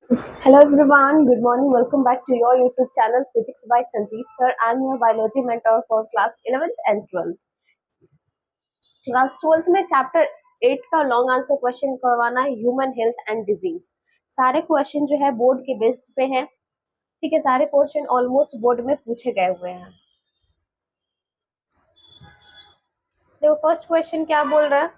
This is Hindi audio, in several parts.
Hello everyone, good morning. Welcome back to your YouTube channel Physics by Sanjeet Sir. I'm your biology mentor for class 11th and 12th. Class 12th में चैप्टर 8 का लॉन्ग आंसर क्वेश्चन करवाना है, ह्यूमन हेल्थ एंड डिजीज। सारे क्वेश्चन जो है बोर्ड के बेस्ड पे हैं। ठीक है, सारे क्वेश्चन ऑलमोस्ट बोर्ड में पूछे गए हुए हैं। देखो फर्स्ट क्वेश्चन क्या बोल रहा है।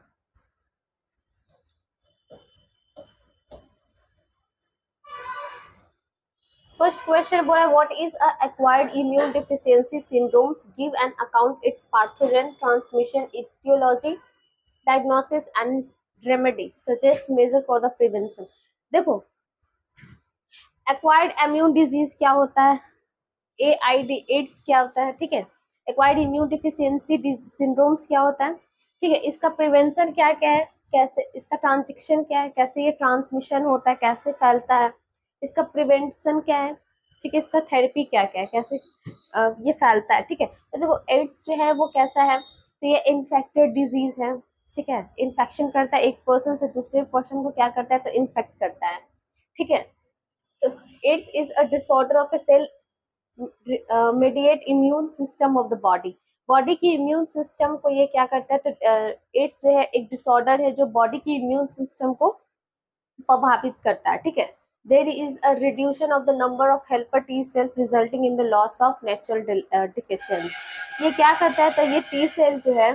फर्स्ट क्वेश्चन बोला what is a acquired immune deficiency syndromes, give an account its pathogen, transmission, etiology, diagnosis and remedy, suggest measure for the prevention. देखो एक्वायर्ड इम्यून डिजीज क्या होता है, एआईडी एड्स क्या होता है, ठीक है। एक्वायर्ड इम्यून डिफिशियंसी सिंड्रोम्स क्या होता है, ठीक है। इसका प्रिवेंशन क्या क्या है, कैसे इसका ट्रांजेक्शन क्या है, कैसे ये ट्रांसमिशन होता है, कैसे फैलता है, इसका प्रिवेंशन क्या है, ठीक है। इसका थेरेपी क्या क्या है, कैसे ये फैलता है, ठीक है। तो देखो एड्स जो है वो कैसा है, तो ये इन्फेक्टेड डिजीज है, ठीक है। इन्फेक्शन करता है, एक पर्सन से दूसरे पर्सन को क्या करता है, तो इन्फेक्ट करता है, ठीक है। तो AIDS is a disorder of a cell mediate immune system of the body. Body की इम्यून सिस्टम को ये क्या करता है, तो एड्स जो है एक डिसऑर्डर है जो बॉडी की इम्यून सिस्टम को प्रभावित करता है, ठीक है। There is a reduction of the number of helper T cells resulting in the loss of natural deficiency. ये क्या करता है, तो ये टी सेल जो है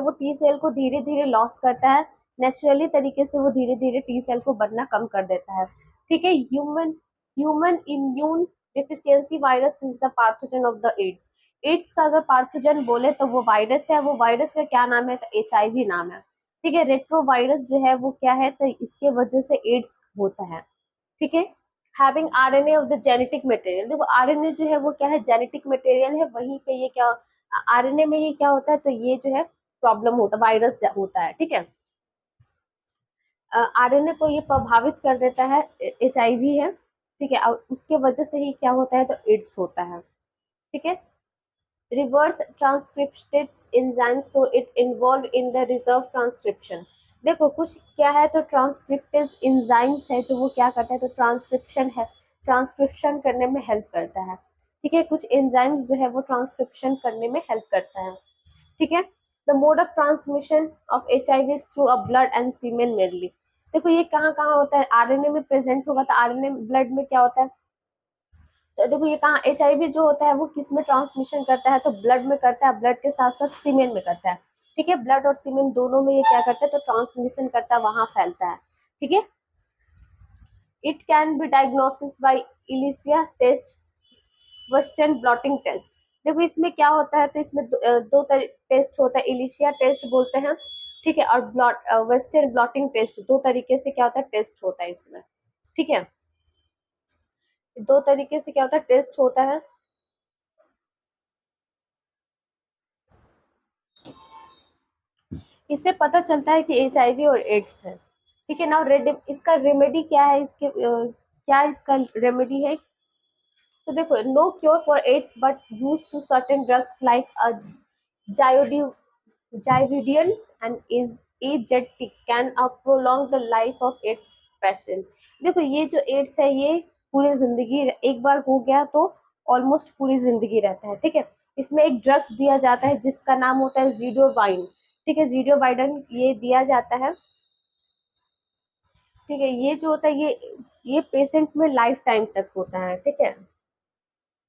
वो टी सेल को धीरे धीरे लॉस करता है, नेचुरली तरीके से वो धीरे धीरे टी सेल को बनना कम कर देता है, ठीक है। Human human immune deficiency virus is the pathogen of the AIDS. AIDS का अगर पार्थोजन बोले तो वो वायरस है, वो वायरस का क्या नाम है, तो एचआईवी नाम है, ठीक है। रेट्रोवायरस जो है वो क्या है, तो इसके वजह से एड्स होता है, ठीक है। Having RNA of the genetic material, देखो आरएनए जो है वो क्या है, जेनेटिक मटेरियल है, वहीं पे ये क्या आरएनए में ही क्या होता है, तो ये जो है प्रॉब्लम होता है, वायरस होता है, ठीक है। आरएनए को ये प्रभावित कर देता है, एचआईवी है, ठीक है। और उसके वजह से ही क्या होता है, तो एड्स होता है, ठीक है। Reverse transcripted enzyme so it involve in the reserve transcription. देखो कुछ क्या है, तो ट्रांसक्रिप्टेज एंजाइम्स है जो वो क्या करता है, तो ट्रांसक्रिप्शन है, ट्रांसक्रिप्शन करने में हेल्प करता है, ठीक है। कुछ एंजाइम्स जो है वो ट्रांसक्रिप्शन करने में हेल्प करता है, ठीक है। The mode of transmission of HIV through a blood and semen mainly. देखो ये कहाँ कहाँ होता है, आरएनए में प्रेजेंट होगा, तो आरएनए ब्लड में क्या होता है, तो देखो ये कहाँ एचआईवी जो होता है वो किस में ट्रांसमिशन करता है, तो ब्लड में करता है, ब्लड के साथ साथ सीमेन में करता है, ठीक है। ब्लड और सीमेन दोनों में ये क्या करता है, तो ट्रांसमिशन करता है, वहां फैलता है, ठीक है। It can be diagnosis by ELISA test, western blotting test. देखो इसमें क्या होता है, तो इसमें दो टेस्ट होता है, इलिशिया टेस्ट बोलते हैं, ठीक है, और वेस्टर्न ब्लॉटिंग टेस्ट, दो तरीके से क्या होता है, टेस्ट होता है इसमें, ठीक है। दो तरीके से क्या होता है, टेस्ट होता है। इससे पता चलता है कि एचआईवी और एड्स है, ठीक है ना। इसका रेमेडी क्या है, इसके क्या इसका रेमेडी है, तो देखो no cure for AIDS but use to certain drugs like zidovudine and is AZT can prolong the life of AIDS patient. देखो ये जो एड्स है ये पूरी जिंदगी, एक बार हो गया तो ऑलमोस्ट पूरी जिंदगी रहता है, ठीक है। इसमें एक ड्रग्स दिया जाता है जिसका नाम होता है जीडोवाइन, ठीक है, जीडोवाइडन ये दिया जाता है, ठीक है। ये जो होता है ये पेशेंट में लाइफ टाइम तक होता है, ठीक है।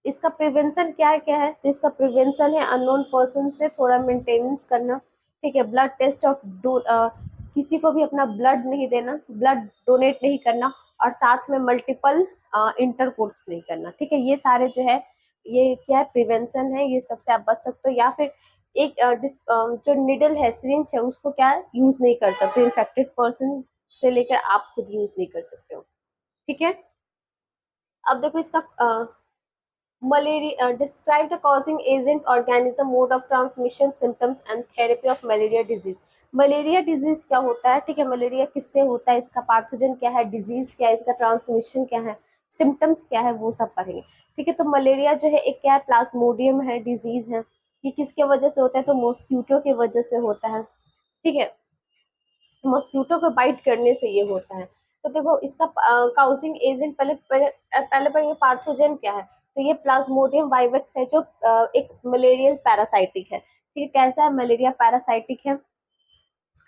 इसका प्रिवेंशन क्या है, तो इसका प्रिवेंशन है अननोन पर्सन से थोड़ा मेंटेनेंस करना, ठीक है। ब्लड टेस्ट ऑफ किसी को भी अपना ब्लड नहीं देना, ब्लड डोनेट नहीं करना, और साथ में मल्टीपल इंटरकोर्स नहीं करना, ठीक है। ये सारे जो है ये क्या है, प्रिवेंशन है, ये सबसे आप बच सकते हो। या फिर एक जो निडल है, सिरिंज है, उसको क्या यूज नहीं कर सकते, इन्फेक्टेड पर्सन से लेकर आप खुद यूज नहीं कर सकते हो, ठीक है। अब देखो इसका malaria describe the causing agent, organism, mode of transmission, symptoms and therapy of malaria disease। Malaria disease क्या होता है, ठीक है, मलेरिया किससे होता है, इसका पार्थोजन क्या है, डिजीज क्या है, इसका ट्रांसमिशन क्या है, सिम्टम्स क्या है, वो सब पढ़ेंगे, ठीक है। तो मलेरिया जो है एक क्या है, प्लाज्मोडियम है, डिजीज है। ये किसके वजह से होता है, तो मॉस्क्यूटो की वजह से होता है, ठीक है। मॉस्क्यूटो को बाइट करने से ये होता है। तो देखो इसका काउजिंग एजेंट पहले पहले पार्थोजन क्या है, तो ये प्लाज्मोडियम वाइवेक्स है जो एक मलेरियल पैरासाइटिक है। ठीक है, कैसा है, मलेरिया पैरासाइटिक है।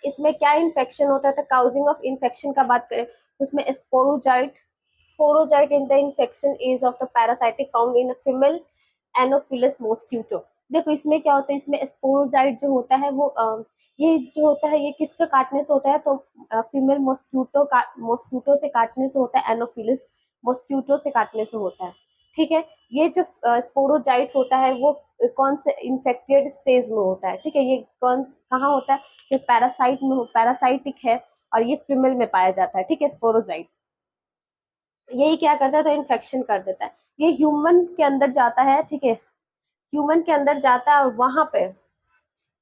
इसमें क्या इन्फेक्शन होता है, तो काउजिंग ऑफ इन्फेक्शन का बात करें उसमें sporozoite in the infection is of the parasitic found in female Anopheles mosquito. देखो इसमें क्या होता है, इसमें स्पोरोजाइट जो होता है वो ये जो होता है ये किसके काटने से होता है, तो फीमेल मॉस्किटो से काटने से होता है, एनोफिलस मॉस्किटो से काटने से होता है। ठीक है, ये जो स्पोरोजाइट होता है वो कौन से इन्फेक्टेड स्टेज में होता है। ठीक है, ये कौन कहाँ होता है, ये पैरासाइटिक है और ये फीमेल में पाया जाता है। ठीक है, स्पोरोजाइट यही क्या करता है, तो इन्फेक्शन कर देता है। ये ह्यूमन के अंदर जाता है। ठीक है, ह्यूमन के अंदर जाता है और वहां पे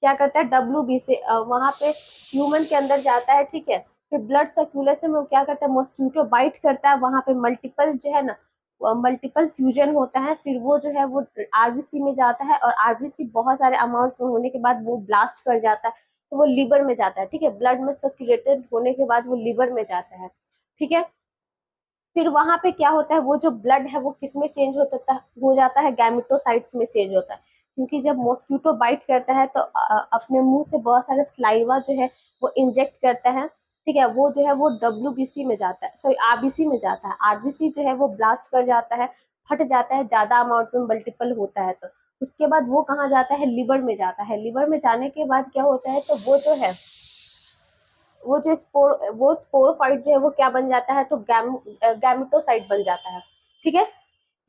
क्या करता है, WB से वहां पे ह्यूमन के अंदर जाता है। ठीक है, फिर ब्लड सर्कुलेशन में क्या करता है, मॉस्किटो बाइट करता है, वहां पे मल्टीपल जो है ना मल्टीपल फ्यूजन होता है, फिर वो जो है वो RBC में जाता है और RBC बहुत सारे अमाउंट में होने के बाद वो ब्लास्ट कर जाता है, तो वो लीवर में जाता है। ठीक है, ब्लड में सर्कुलेटेड होने के बाद वो लीवर में जाता है। ठीक है, फिर वहां पे क्या होता है, वो जो ब्लड है वो किस में चेंज हो जाता है, गैमेटोसाइट्स में चेंज होता है। क्योंकि जब मॉस्किटो बाइट करता है तो अपने मुंह से बहुत सारे स्लाइवा जो है वो इंजेक्ट करता है। ठीक है, वो जो है वो WBC में जाता है, सॉरी RBC में जाता है। RBC जो है वो ब्लास्ट कर जाता है, फट जाता है, ज्यादा अमाउंट में मल्टीपल होता है, तो उसके बाद वो कहाँ जाता है, लिवर में जाता है। लिवर में जाने के बाद क्या होता है, तो वो स्पोरोफाइट जो है वो क्या बन जाता है, तो गैमेटोसाइट बन जाता है। ठीक है,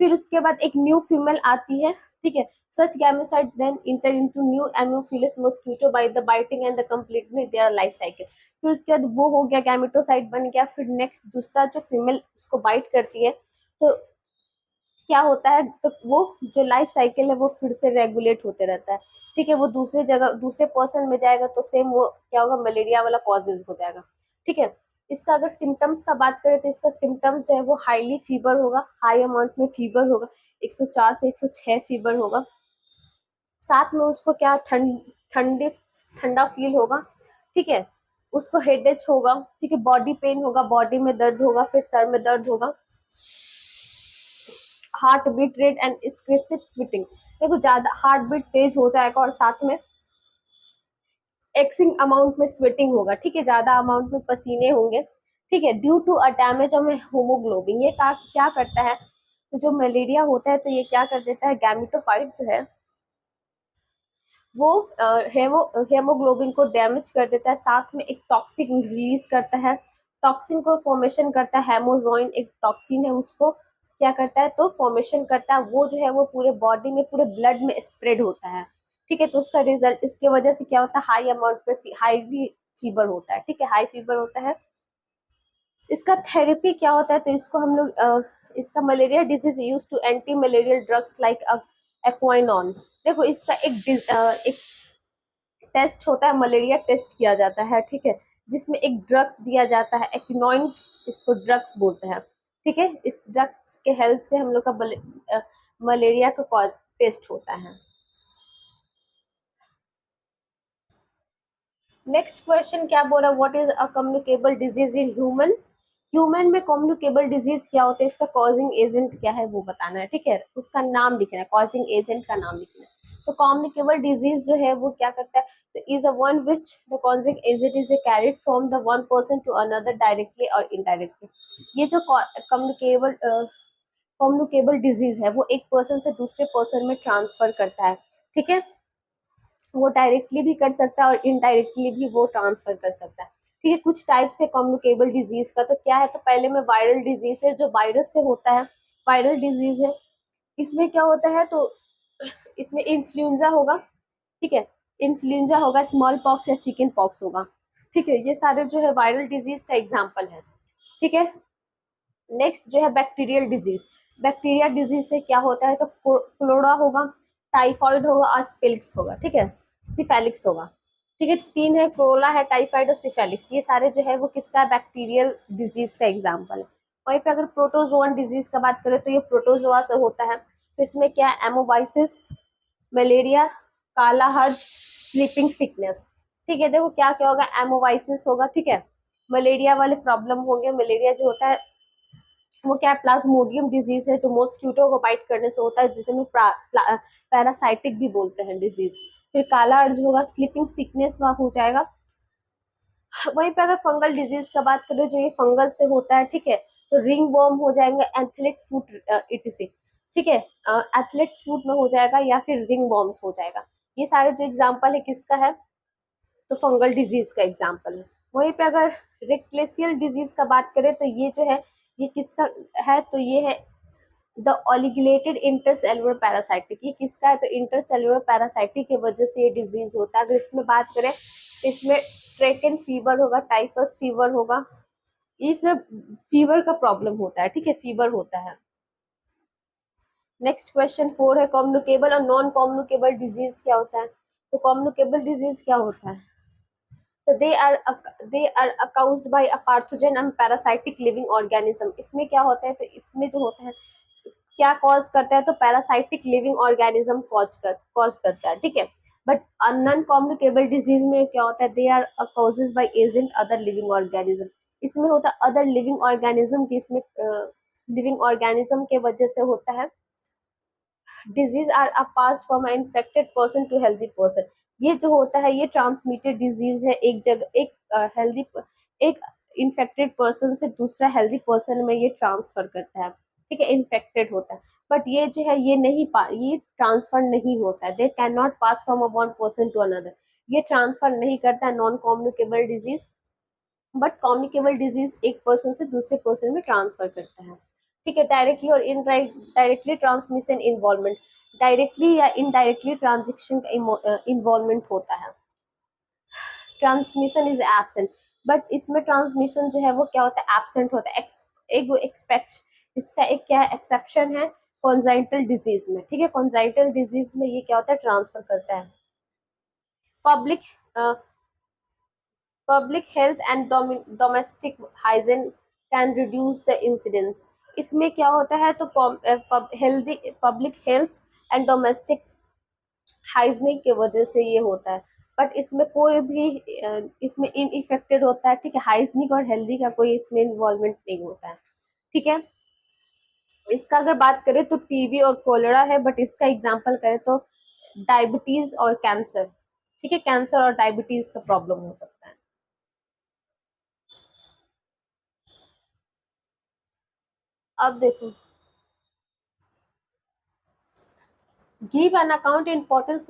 फिर उसके बाद एक न्यू फीमेल आती है। ठीक है, such gametocyte then enter into new anopheles mosquito by the biting and the completely their life cycle. फिर उसके बाद वो हो गया, गैमेटोसाइट बन गया। फिर नेक्स्ट दूसरा जो फीमेल उसको बाइट करती है तो क्या होता है, तो वो जो लाइफ साइकिल है वो फिर से रेगुलेट होते रहता है। ठीक है, वो दूसरे जगह दूसरे पर्सन में जाएगा तो सेम वो क्या होगा, मलेरिया वाला कॉजेज हो जाएगा। ठीक है, इसका अगर सिम्टम्स का बात करें तो इसका सिम्टम्स जो है वो हाईली फीवर होगा, हाई अमाउंट में फीवर होगा, 104 से 106 फीवर होगा। साथ में उसको क्या ठंडा फील होगा। ठीक है, उसको हेडेच होगा। ठीक है, बॉडी पेन होगा, बॉडी में दर्द होगा, फिर सर में दर्द होगा। Heart beat rate and excessive sweating, देखो ज्यादा हार्ट बीट तेज हो जाएगा और साथ में एक्सिंग अमाउंट में स्वेटिंग होगा। ठीक है, ज्यादा अमाउंट में पसीने होंगे। ठीक है, due to a damage of haemoglobin, ये क्या करता है, तो जो मलेरिया होता है तो ये क्या कर देता है, गैमेटोफाइट जो है वो हेमोग्लोबिन को डैमेज कर देता है, साथ में एक टॉक्सिक रिलीज करता है, टॉक्सिन को फॉर्मेशन करता है, हेमोजोइन एक टॉक्सिन है, उसको क्या करता है, तो फॉर्मेशन करता है, वो जो है वो पूरे बॉडी में पूरे ब्लड में स्प्रेड होता है। ठीक है, तो उसका रिजल्ट इसके वजह से क्या होता है, हाई अमाउंट पे हाईली फीवर होता है। ठीक है, हाई फीवर होता है। इसका थेरेपी क्या होता है, तो इसको हम लोग इसका malaria disease use to anti malarial drugs like aquinone. देखो इसका एक टेस्ट होता है, मलेरिया टेस्ट किया जाता है। ठीक है, जिसमें एक ड्रग्स दिया जाता है, एक्विनॉइन इसको ड्रग्स बोलते हैं। ठीक है, इस ड्रग्स के हेल्प से हम लोग का मलेरिया का टेस्ट होता है। नेक्स्ट क्वेश्चन क्या बोला, what is a communicable disease in human. Human में कम्युनिकेबल डिजीज क्या होता है, इसका कॉजिंग एजेंट क्या है वो बताना है। ठीक है, उसका नाम लिखना है, कॉजिंग एजेंट का नाम लिखना है। तो कम्युनिकेबल डिजीज जो है वो क्या करता है, तो is a one which the causing agent is carried from the one person to another directly और इनडायरेक्टली। ये जो कम्युनिकेबल डिजीज है वो एक पर्सन से दूसरे पर्सन में ट्रांसफर करता है। ठीक है, वो डायरेक्टली भी कर सकता है और इनडायरेक्टली भी वो ट्रांसफर कर सकता है। ठीक है, कुछ टाइप से कम्युनिकेबल डिजीज का तो क्या है, तो पहले में वायरल डिजीज है जो वायरस से होता है, वायरल डिजीज है। इसमें क्या होता है, तो इसमें इन्फ्लुएंजा होगा। ठीक है, इन्फ्लुएंजा होगा, स्मॉल पॉक्स या चिकन पॉक्स होगा। ठीक है, ये सारे जो है वायरल डिजीज का एग्जाम्पल है। ठीक है, नेक्स्ट जो है बैक्टीरियल डिजीज। बैक्टीरिया डिजीज से क्या होता है, तो क्लोरा होगा, टाइफॉइड होगा और स्पेलिक्स होगा। ठीक है, सिफेलिक्स होगा। ठीक है, तीन है, क्रोला है, टाइफाइड और सिफेलिक्स, ये सारे जो है वो किसका बैक्टीरियल डिजीज का एग्जाम्पल है। वहीं पे अगर प्रोटोजोअन डिजीज का बात करें तो ये प्रोटोजोआ से होता है। तो इसमें क्या है, एमोबाइसिस, मलेरिया, काला हर्ज, स्लीपिंग सिकनेस। ठीक है, देखो क्या क्या होगा, एमोबाइसिस होगा। ठीक है, मलेरिया वाले प्रॉब्लम होंगे। मलेरिया जो होता है वो क्या है, प्लाज्मोडियम डिजीज है जो मॉस्किटो को बाइट करने से होता है, जिसे हम पैरासाइटिक भी बोलते हैं डिजीज। फिर काला अर्ज होगा, स्लीपिंग सिकनेस वहाँ हो जाएगा। वहीं पे अगर फंगल डिजीज का बात करें जो ये फंगल से होता है, ठीक है, तो रिंग वर्म हो जाएंगे, एथलेट फुट इटिसे, ठीक है, एथलेट्स फुट में हो जाएगा या फिर रिंग वर्म्स हो जाएगा। ये सारे जो एग्जाम्पल है किसका है, तो फंगल डिजीज का एग्जाम्पल है। वहीं पे अगर रेक्लेसियल डिजीज का बात करें तो ये जो है ये किसका है, तो ये है द ओलिगुलेटेड इंटरसेलुलर पैरासाइटिक। ये किसका है, तो इंटरसेलुलर पैरासाइटिक की वजह से ये डिजीज होता है। अगर इसमें बात करें तो इसमें ट्रेकन फीवर होगा, टाइफस फीवर होगा, इसमें फीवर का प्रॉब्लम होता है, ठीक है, फीवर होता है। नेक्स्ट क्वेश्चन 4 है कम्युनिकेबल और नॉन कम्युनिकेबल डिजीज क्या होता है। तो कम्युनिकेबल डिजीज क्या होता है, तो they are caused by a pathogen and parasitic living organism. इसमें क्या होता है, तो इसमें जो होता है क्या कॉज करता है, तो पैरासाइटिक लिविंग ऑर्गेनिज्म कॉज करता है, ठीक है। बट नॉन कम्युनिकेबल डिजीज में क्या होता है, they are causes by agent other living organism. इसमें होता है अदर लिविंग ऑर्गेनिज्म की, इसमें लिविंग ऑर्गेनिज्म के वजह से होता है। Disease are a pass from a infected person to healthy person. ये जो होता है ये ट्रांसमिटेड डिजीज है, एक जगह एक हेल्दी एक इन्फेक्टेड पर्सन से दूसरा हेल्दी पर्सन में ये ट्रांसफर करता है, ठीक है, इन्फेक्टेड होता है। बट ये जो है ये ट्रांसफर नहीं होता है, they can not pass from a one person to another. ये ट्रांसफर नहीं करता है non communicable disease, but communicable disease एक पर्सन से दूसरे पर्सन में ट्रांसफर करता है, ठीक है। डायरेक्टली और डायरेक्टली ट्रांसमिशन इन्वॉल्वमेंट, डायरेक्टली या इनडायरेक्टली ट्रांजेक्शन का इन्वॉल्वमेंट होता है। ट्रांसमिशन इज एब्सेंट, बट इसमें ट्रांसमिशन जो है वो क्या होता है, एब्सेंट होता है। एक एक्सपेक्ट इसका एक क्या है एक्सेप्शन है कॉन्जाइटल डिजीज में, ठीक है, कॉन्जाइटल डिजीज में ये क्या होता है, ट्रांसफर करता है। Public public health and domestic hygiene can reduce the incidence. इसमें क्या होता है, तो healthy public health and domestic hygienic की वजह से ये होता है। बट इसमें कोई भी इसमें इनइफेक्टेड होता है, ठीक है, हाइजीनिक और हेल्दी का कोई इसमें इन्वॉल्वमेंट नहीं होता है, ठीक है। इसका अगर बात करें तो टीबी और कोलेरा है, बट इसका एग्जांपल करें तो डायबिटीज और कैंसर, ठीक है, कैंसर और डायबिटीज का प्रॉब्लम हो सकता है। अब देखो, give an account important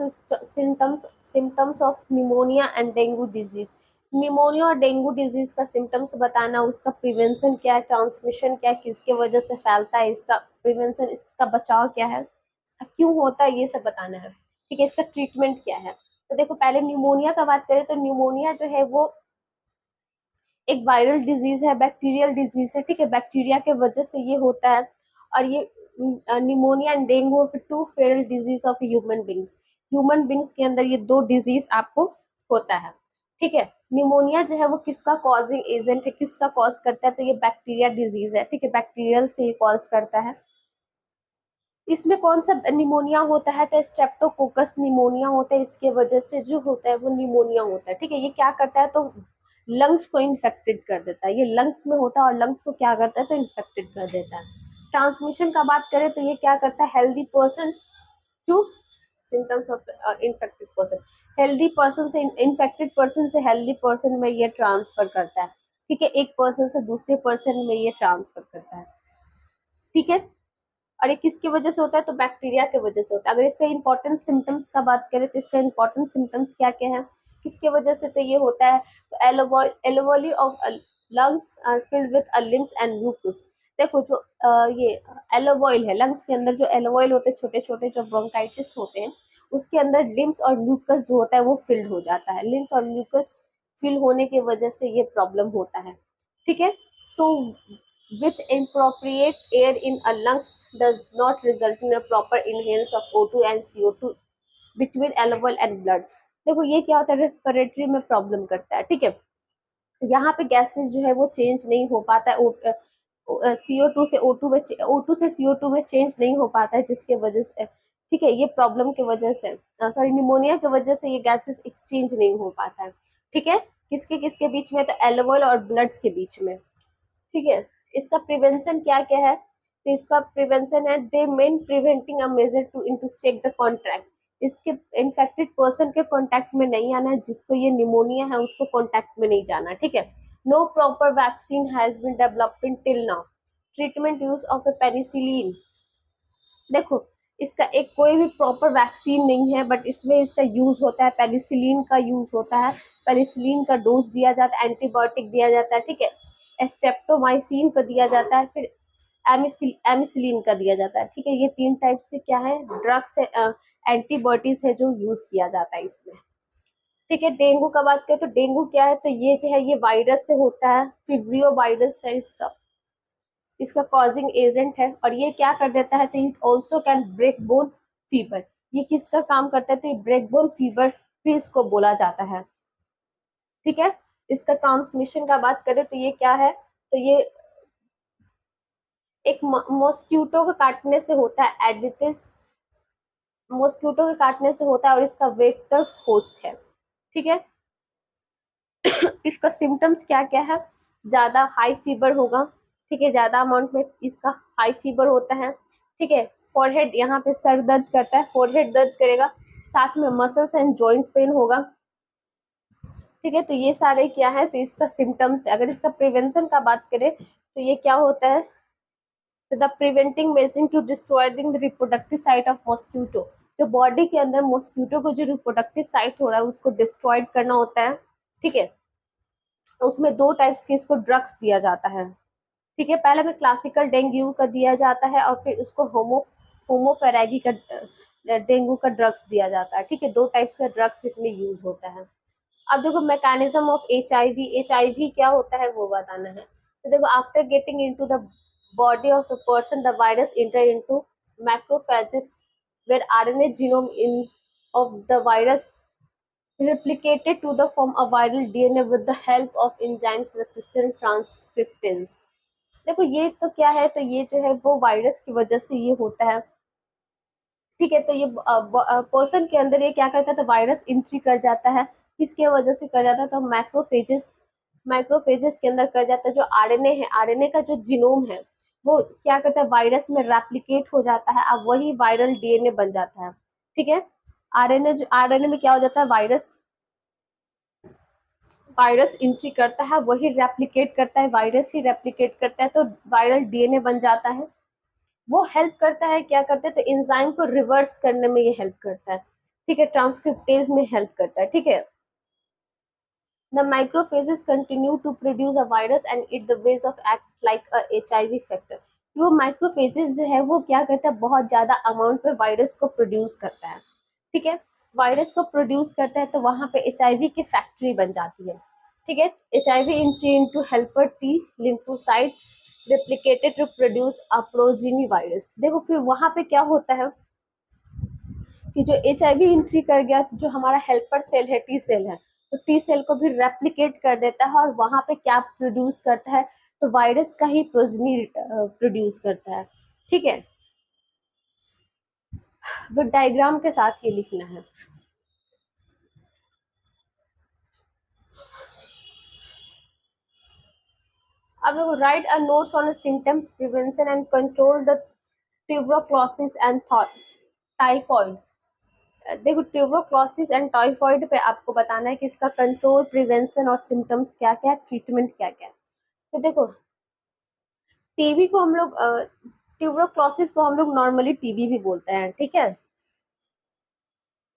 symptoms of pneumonia and dengue disease. Pneumonia और डेंगू डिजीज का सिम्टम्स बताना, उसका प्रिवेंशन क्या है, ट्रांसमिशन क्या है, किसके वजह से फैलता है, इसका प्रिवेंशन, इसका बचाव क्या है, क्यों होता है, ये सब बताना है, ठीक है। इसका ट्रीटमेंट क्या है, तो देखो पहले न्यूमोनिया का बात करें तो न्यूमोनिया जो है वो एक वायरल डिजीज है, बैक्टीरियल डिजीज है, ठीक है, बैक्टीरिया के वजह से ये होता है। और ये pneumonia and dengue to feral disease of human beings के अंदर ये दो डिजीज आपको होता है, ठीक है। निमोनिया जो है वो किसका कॉजिंग एजेंट है, किसका कॉज करता है, तो ये बैक्टीरिया डिजीज है, ठीक है, बैक्टीरियल से ये कॉज करता है। इसमें कौन सा निमोनिया होता है, तो स्ट्रेप्टोकोकस निमोनिया होता है, इसके वजह से जो होता है वो निमोनिया होता है, ठीक है। ये क्या करता है, तो लंग्स को इन्फेक्टेड कर देता है, ये लंग्स में होता है और लंग्स को क्या करता है, तो इन्फेक्टेड कर देता है। ट्रांसमिशन का बात करें तो ये क्या करता है, healthy person to symptoms of infected person, healthy person से इन्फेक्टेड पर्सन से हेल्दी पर्सन में ये ट्रांसफर करता है, ठीक है, एक पर्सन से दूसरे पर्सन में ये ट्रांसफर करता है, ठीक है। और ये किसकी वजह से होता है, तो बैक्टीरिया की वजह से होता है। अगर इसका इंपॉर्टेंट सिम्टम्स का बात करें तो इसका इंपॉर्टेंट सिम्टम्स क्या क्या है, किसके वजह से, तो ये होता है, तो alveoli of lungs are filled with lymphs and mucus. देखो जो ये एलोवॉइल है, लंग्स के अंदर जो एलोवॉइल होते हैं, छोटे छोटे जो ब्रोंकाइटिस होते हैं, उसके अंदर लिम्स और म्यूकस जो होता है वो फिल्ड हो जाता है। लिम्स और म्यूकस फिल होने की वजह से ये प्रॉब्लम होता है, ठीक है। सो with inappropriate air in a lungs does not result in a proper inhalation of O2 and CO2 between alveoli and bloods। देखो ये क्या होता है, रेस्पिरेटरी में प्रॉब्लम करता है, ठीक है। यहाँ पे गैसेस जो है वो चेंज नहीं हो पाता है, CO2 से O2 से CO2 में चेंज नहीं हो पाता है, जिसके वजह से, ठीक है, ये प्रॉब्लम की वजह से, सॉरी निमोनिया की वजह से ये गैसेस एक्सचेंज नहीं हो पाता है, ठीक है। किसके किसके बीच में, तो एल्वोल और ब्लड्स के बीच में, ठीक है। इसका प्रिवेंशन क्या क्या है, तो इसका प्रिवेंशन है the main preventing a measure to check the contact, इसके इन्फेक्टेड पर्सन के कांटेक्ट में नहीं आना है, जिसको ये निमोनिया है उसको कांटेक्ट में नहीं जाना, ठीक है। No proper vaccine has been developed till now, treatment use of a penicillin, देखो इसका एक कोई भी प्रॉपर वैक्सीन नहीं है, बट इसमें इसका यूज होता है, पेनिसिलिन का यूज होता है, पेनिसिलिन का डोज दिया जाता है, एंटीबायोटिक दिया जाता है, ठीक है, स्ट्रेप्टोमाइसिन का दिया जाता है, फिर एमिसिलिन का दिया जाता है, ठीक है। ये 3 टाइप्स के क्या है, ड्रग्स है, एंटीबायोटिक्स है जो यूज किया जाता है इसमें, ठीक है। डेंगू का बात करें तो डेंगू क्या है, तो ये जो है ये वायरस से होता है, फिब्रियो वायरस है इसका कॉजिंग एजेंट है, और ये क्या कर देता है, तो it also can break bone fever, ये किसका काम करता है, तो ये ब्रेक बोन फीवर भी इसको बोला जाता है, ठीक है। इसका ट्रांसमिशन का बात करें तो ये क्या है, तो ये एक मॉस्किटो के काटने से होता है, एडिटिस मॉस्किटो के काटने से होता है, और इसका वेक्टर होस्ट है, ठीक है। इसका सिम्टम्स क्या क्या है, ज्यादा हाई फीवर होगा, ठीक है, ज्यादा अमाउंट में इसका हाई फीवर होता है, ठीक है। फोरहेड, यहाँ पे सर दर्द करता है, फोरहेड दर्द करेगा, साथ में मसल्स एंड जॉइंट पेन होगा, ठीक है। तो ये सारे क्या है, तो इसका सिम्टम्स है। अगर इसका प्रिवेंशन का बात करें तो ये क्या होता है, the preventing measure to destroying the reproductive site of mosquito, जो बॉडी के अंदर मॉस्किटो को जो रिप्रोडक्टिव साइट हो रहा है उसको डिस्ट्रॉयड करना होता है, ठीक है। उसमें 2 टाइप्स के इसको ड्रग्स दिया जाता है, ठीक है। पहले में क्लासिकल डेंगू का दिया जाता है, और फिर उसको होमोफेरेगी का डेंगू का ड्रग्स दिया जाता है, ठीक है। 2 टाइप्स का ड्रग्स इसमें यूज होता है। अब देखो मैकेनिज्म ऑफ एचआईवी क्या होता है वो बताना है। तो देखो after getting into the body of a person the virus enter into macrophages where RNA genome in of the virus replicated to the form a viral DNA with the help of enzymes resistant transcriptase। देखो ये तो क्या है, तो ये जो है वो वायरस की वजह से ये होता है, ठीक है। तो ये पर्सन के अंदर ये क्या करता है, तो वायरस एंट्री कर जाता है, किसके वजह से कर जाता है, तो मैक्रोफेजेस के अंदर कर जाता है। जो आरएनए है, आरएनए का जो जीनोम है वो क्या करता है, वायरस में रेप्लिकेट हो जाता है, अब वही वायरल डीएनए बन जाता है, ठीक है। आरएनए में क्या हो जाता है, वायरस एंट्री करता है, वही रेप्लिकेट करता है, वायरस ही रेप्लिकेट करता है, तो वायरल डीएनए बन जाता है। वो हेल्प करता है, क्या करता है, तो एंजाइम को रिवर्स करने में ये हेल्प करता है, ठीक है, ट्रांसक्रिप्टेज में हेल्प करता है, ठीक है। The microphages continue to produce a virus and it the ways of act like a HIV factor. वो माइक्रोफेजेस जो है वो क्या करता है, बहुत ज्यादा अमाउंट में वायरस को प्रोड्यूस करता है, ठीक है। वायरस को प्रोड्यूस करता है तो वहां पे एचआईवी की फैक्ट्री बन जाती है, ठीक है। HIV entry into helper T lymphocyte replicated to produce a progeny virus. देखो फिर वहां पे क्या होता है कि जो एचआईवी एंट्री कर गया, जो हमारा हेल्पर सेल है, टी सेल है, तो टी सेल को भी रेप्लिकेट कर देता है, और वहां पे क्या प्रोड्यूस करता है, तो वायरस का ही प्रोजेनी प्रोड्यूस करता है, ठीक है। वो डायग्राम के साथ ये लिखना है। अब देखो right a notes on symptoms prevention and control the tuberculosis and typhoid. देखो ट्यूबरक्लोसिस एंड टाइफॉइड पे आपको बताना है कि इसका कंट्रोल, प्रिवेंशन और सिम्टम्स क्या क्या है, ट्रीटमेंट क्या क्या है। तो देखो टीबी को हम लोग ट्यूबरक्लोसिस को हम लोग नॉर्मली टीबी भी बोलते हैं, ठीक है।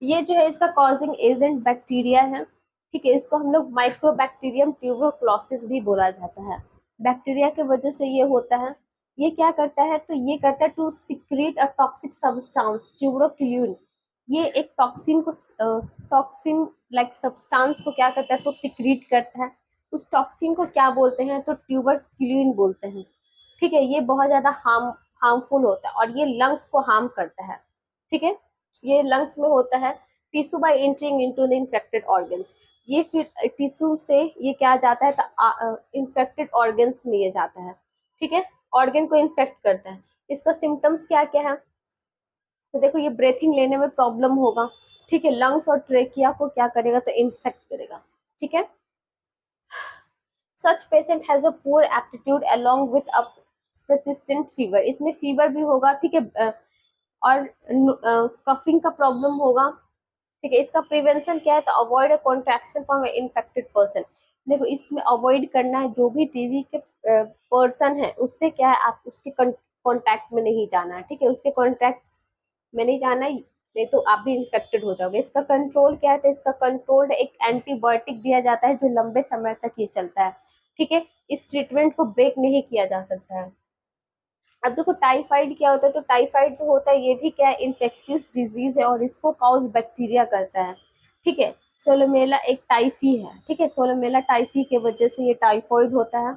ये जो है इसका कॉजिंग एजेंट बैक्टीरिया है, ठीक है। इसको हम लोग माइक्रोबैक्टीरियम ट्यूबरक्लोसिस भी बोला जाता है, बैक्टीरिया की वजह से ये होता है। ये क्या करता है, तो ये करता है to secrete a toxic substance tuberculin, ये एक टॉक्सिन लाइक सब्सटेंस को क्या करता है, तो सिक्रीट करता है। उस टॉक्सिन को क्या बोलते हैं, तो ट्यूबरक्यूलिन बोलते हैं, ठीक है। ये बहुत ज्यादा हार्मफुल होता है, और ये लंग्स को हार्म करता है, ठीक है। ये लंग्स में होता है। Tissue bye entering into the infected organs, ये फिर टिश्यू से ये क्या जाता है, तो इन्फेक्टेड ऑर्गन्स में ये जाता है, ठीक है, ऑर्गन को इन्फेक्ट करता है। इसका सिम्टम्स क्या क्या है, तो देखो ये ब्रेथिंग लेने में प्रॉब्लम होगा, ठीक है, लंग्स और ट्रेकिया को क्या करेगा, तो इन्फेक्ट करेगा, ठीक है। Such patient has a poor aptitude along with a persistent fever, इसमें फीवर भी होगा, ठीक है, और कफिंग का प्रॉब्लम होगा, ठीक है। इसका प्रिवेंशन क्या है, तो avoid a contraction from infected person. देखो इसमें अवॉइड करना है, जो भी टीबी के पर्सन है उससे क्या है, आप उसके कॉन्टैक्ट में नहीं जाना है, ठीक है, उसके कॉन्टैक्ट में नहीं जाना है, नहीं तो आप भी इन्फेक्टेड हो जाओगे। इसका कंट्रोल क्या है, तो इसका कंट्रोल एक एंटीबायोटिक दिया जाता है जो लंबे समय तक ये चलता है, ठीक है। इस ट्रीटमेंट को ब्रेक नहीं किया जा सकता है। अब देखो टाइफाइड क्या होता है, तो टाइफाइड जो होता है ये भी क्या है, इन्फेक्शियस डिजीज है और इसको कॉज बैक्टीरिया करता है, ठीक है। सोलोमेला एक टाइफी है, ठीक है, सोलोमेला टाइफी के वजह से ये टाइफाइड होता है।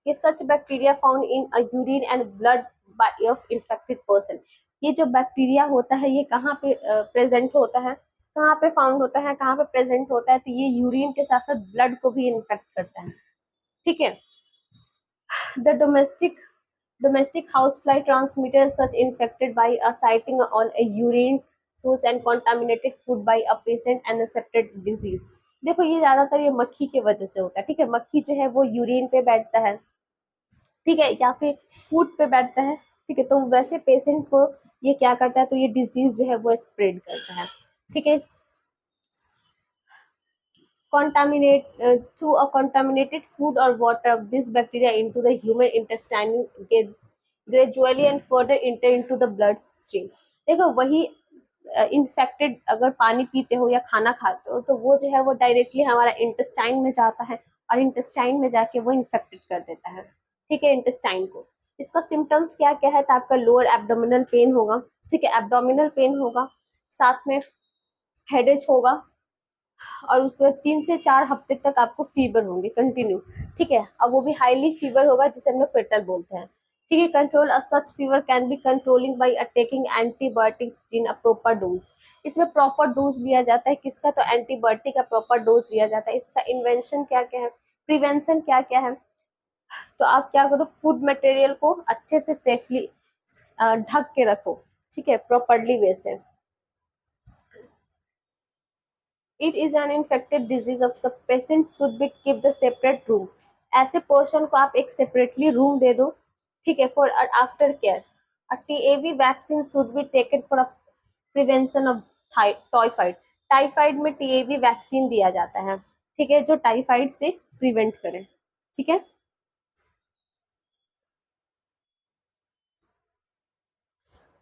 ये such bacteria found in urine and blood by of infected person. ये जो बैक्टीरिया होता है ये कहाँ पे प्रेजेंट होता है, कहाँ पे फाउंड होता है, कहाँ पे प्रेजेंट होता है, तो ये यूरिन के साथ साथ ब्लड को भी इन्फेक्ट करता है, ठीक है। The domestic housefly transmitter such infected by a sighting on a urine tools and contaminated food by a patient and accepted disease। देखो ये ज्यादातर ये मक्खी के वजह से होता है, ठीक है। मक्खी जो है वो यूरिन पे बैठता है, ठीक है, या फिर फूड पे बैठता है, ठीक है, तो वैसे पेशेंट को ये क्या करता है, तो ये डिजीज जो है वो स्प्रेड करता है, ठीक है। Contaminate through a contaminated food or water, this bacteria into the human intestine get gradually and further enter into the blood stream। देखो वही इन्फेक्टेड अगर पानी पीते हो या खाना खाते हो तो वो जो है वो डायरेक्टली हमारा इंटेस्टाइन में जाता है और इंटेस्टाइन में जाके वो इन्फेक्टेड कर देता है, ठीक है, इंटेस्टाइन को। इसका सिम्टम्स क्या क्या है, तो आपका लोअर एब्डोमिनल पेन होगा, ठीक है, एब्डोमिनल पेन होगा, साथ में हेडेज होगा, और उसके बाद 3 से 4 हफ्ते तक आपको फीवर होंगे कंटिन्यू, ठीक है। अब वो भी हाईली फीवर होगा जिसे हम लोग फेटल बोलते हैं, ठीक है। Control a such fever can be controlling by taking antibiotics in a proper dose. इसमें प्रॉपर डोज लिया जाता है किसका, तो एंटीबायोटिक का प्रॉपर डोज लिया जाता है। इसका इन्वेंशन क्या क्या है, प्रिवेंशन क्या क्या है, तो आप क्या करो, फूड मटेरियल को अच्छे से सेफली ढक के रखो, ठीक है, प्रॉपरली वे से। It is an infected disease of the patient should be keep the separate room। ऐसे पर्सन को आप एक सेपरेटली रूम दे दो, ठीक है, for after care. A TAV vaccine should be taken for a prevention of typhoid. Typhoid में टीएवी वैक्सीन दिया जाता है, ठीक है, जो टाइफाइड से प्रिवेंट करे, ठीक है।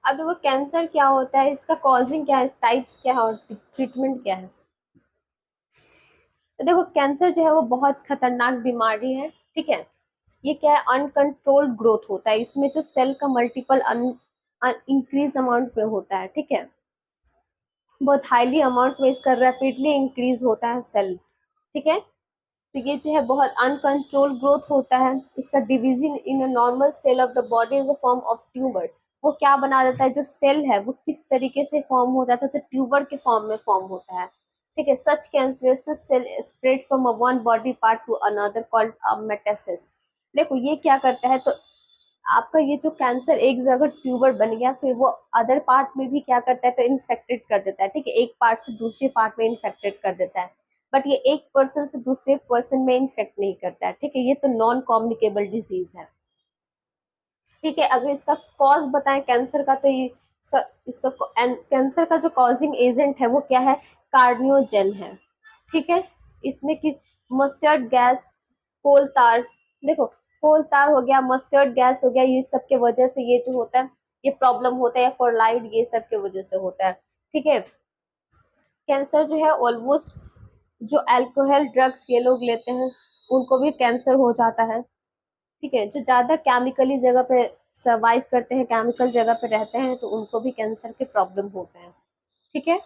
अब देखो कैंसर क्या होता है, इसका कॉजिंग क्या है, टाइप्स क्या है और ट्रीटमेंट क्या है। तो देखो कैंसर जो है वो बहुत खतरनाक बीमारी है, ठीक है। ये क्या है, अनकंट्रोल्ड ग्रोथ होता है, इसमें जो सेल का मल्टीपल इंक्रीज अमाउंट में होता है, ठीक है, बहुत हाईली अमाउंट में इसका रैपिडली इंक्रीज होता है सेल, ठीक है। तो ये जो है बहुत अनकंट्रोल ग्रोथ होता है। इसका division in a normal cell of the body is a form of tuber. वो क्या बना देता है, जो सेल है वो किस तरीके से फॉर्म हो जाता है, तो ट्यूबर के फॉर्म में फॉर्म होता है, ठीक है। Such cancerous cell spread from a one body part to another called a metastasis. देखो ये क्या करता है, तो आपका ये जो कैंसर एक जगह ट्यूबर बन गया फिर वो अदर पार्ट में भी क्या करता है, तो इन्फेक्टेड कर देता है, ठीक है, एक पार्ट से दूसरे पार्ट में इन्फेक्टेड कर देता है। बट ये एक पर्सन से दूसरे पर्सन में इन्फेक्ट नहीं करता है, ठीक है, ये तो नॉन कम्युनिकेबल डिजीज है, ठीक है। अगर इसका कॉज बताएं कैंसर का, तो ये इसका इसका कैंसर का जो कॉजिंग एजेंट है वो क्या है, कार्नियोजेन है, ठीक है। इसमें कि मस्टर्ड गैस, कोल तार, देखो कोल तार हो गया, मस्टर्ड गैस हो गया, ये सब के वजह से ये जो होता है ये प्रॉब्लम होता है, कोलाइड ये सब के वजह से होता है, ठीक है। कैंसर जो है ऑलमोस्ट जो अल्कोहल ड्रग्स ये लोग लेते हैं उनको भी कैंसर हो जाता है, ठीक है। जो ज्यादा केमिकली जगह पे सर्वाइव करते हैं, केमिकल जगह पे रहते हैं, तो उनको भी कैंसर के प्रॉब्लम होते हैं, ठीक है।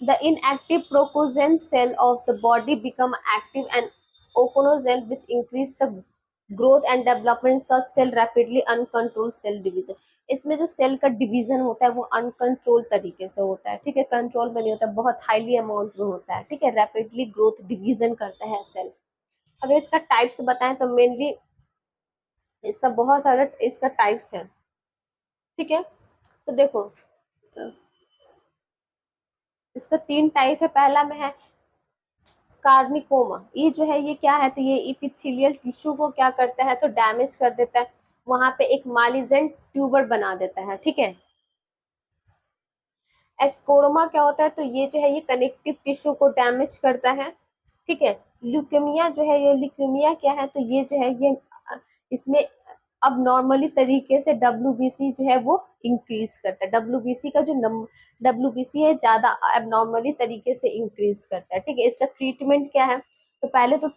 The inactive procogen cell of the body become active and oconocell which increase the growth and development such cell rapidly uncontrolled cell division। इसमें जो सेल का डिवीजन होता है वो अनकंट्रोल तरीके से होता है, ठीक है, कंट्रोल में नहीं होता, बहुत हाईली अमाउंट में होता है, ठीक है, रैपिडली ग्रोथ डिवीजन करता है सेल। अगर इसका टाइप्स बताएं तो मेनली इसका बहुत सारा इसका टाइप्स है, ठीक है। तो देखो इसका 3 टाइप है। पहला में है कार्निकोमा, ये जो है ये क्या है, तो ये इपिथेलियल टिश्यू को क्या करता है, तो डैमेज कर देता है, वहां पे एक मालिजेंट ट्यूबर बना देता है, ठीक है। एस्कोरमा क्या होता है, तो ये जो है ये कनेक्टिव टिश्यू को डैमेज करता है, ठीक है। ल्यूकेमिया जो है, ये ल्यूकेमिया क्या है, तो ये जो है ये इसमें अब नॉर्मली तरीके से डब्ल्यूबीसी जो है वो इंक्रीज करता है, डब्ल्यूबीसी का जो डब्ल्यूबीसी है ज्यादा अब नॉर्मली तरीके से इंक्रीज करता है, ठीक है। इसका ट्रीटमेंट क्या है, तो पहले तो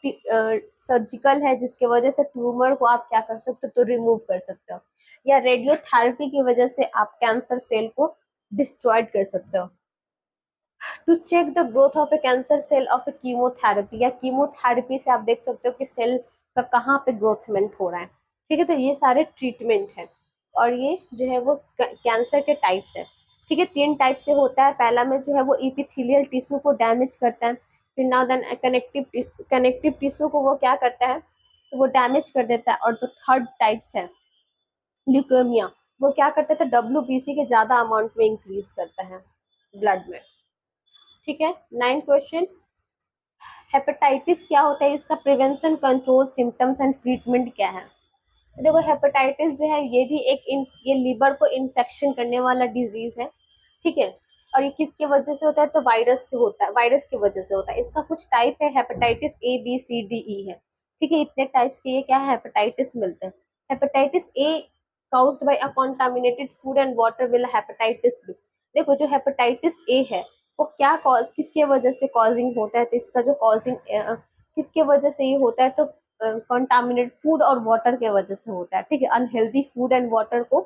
सर्जिकल है, जिसके वजह से ट्यूमर को आप क्या कर सकते हो, तो रिमूव कर सकते हो, या रेडियोथेरेपी की वजह से आप कैंसर सेल को डिस्ट्रॉयड कर सकते हो। To check the growth of a cancer cell of a chemotherapy, या कीमोथेरेपी से आप देख सकते हो कि सेल का कहाँ पे ग्रोथमेंट हो रहा है, ठीक है। तो ये सारे ट्रीटमेंट है, और ये जो है वो कैंसर के टाइप्स है, ठीक है। 3 टाइप से होता है। पहला में जो है वो इपिथेलियल टिश्यू को डैमेज करता है, फिर नाउ देन कनेक्टिव टिश्यू को वो क्या करता है, तो वो डैमेज कर देता है, और जो थर्ड टाइप्स है ल्यूकेमिया, वो क्या करता है, तो डब्ल्यूबीसी के ज्यादा अमाउंट में इंक्रीज करता है ब्लड में, ठीक है। 9 क्वेश्चन, हेपेटाइटिस क्या होता है, इसका prevention, control, symptoms and treatment क्या है। देखो हेपेटाइटिस जो है ये भी ये लीवर को इन्फेक्शन करने वाला डिजीज है, ठीक है। और ये किसके वजह से होता है, तो वायरस की वजह से होता है। इसका कुछ टाइप है, hepatitis A B C D E है, ठीक है। इतने टाइप्स के ये क्या है, हेपेटाइटिस मिलते हैं। Hepatitis A caused by a contaminated food and water will hepatitis B। देखो जो हेपेटाइटिस ए है वो क्या कॉज किसके वजह से कॉजिंग होता है, तो इसका जो कॉजिंग किसके वजह से ये होता है, तो कंटामिनेटेड फूड और वाटर के वजह से होता है, ठीक है। अनहेल्दी फूड एंड वाटर को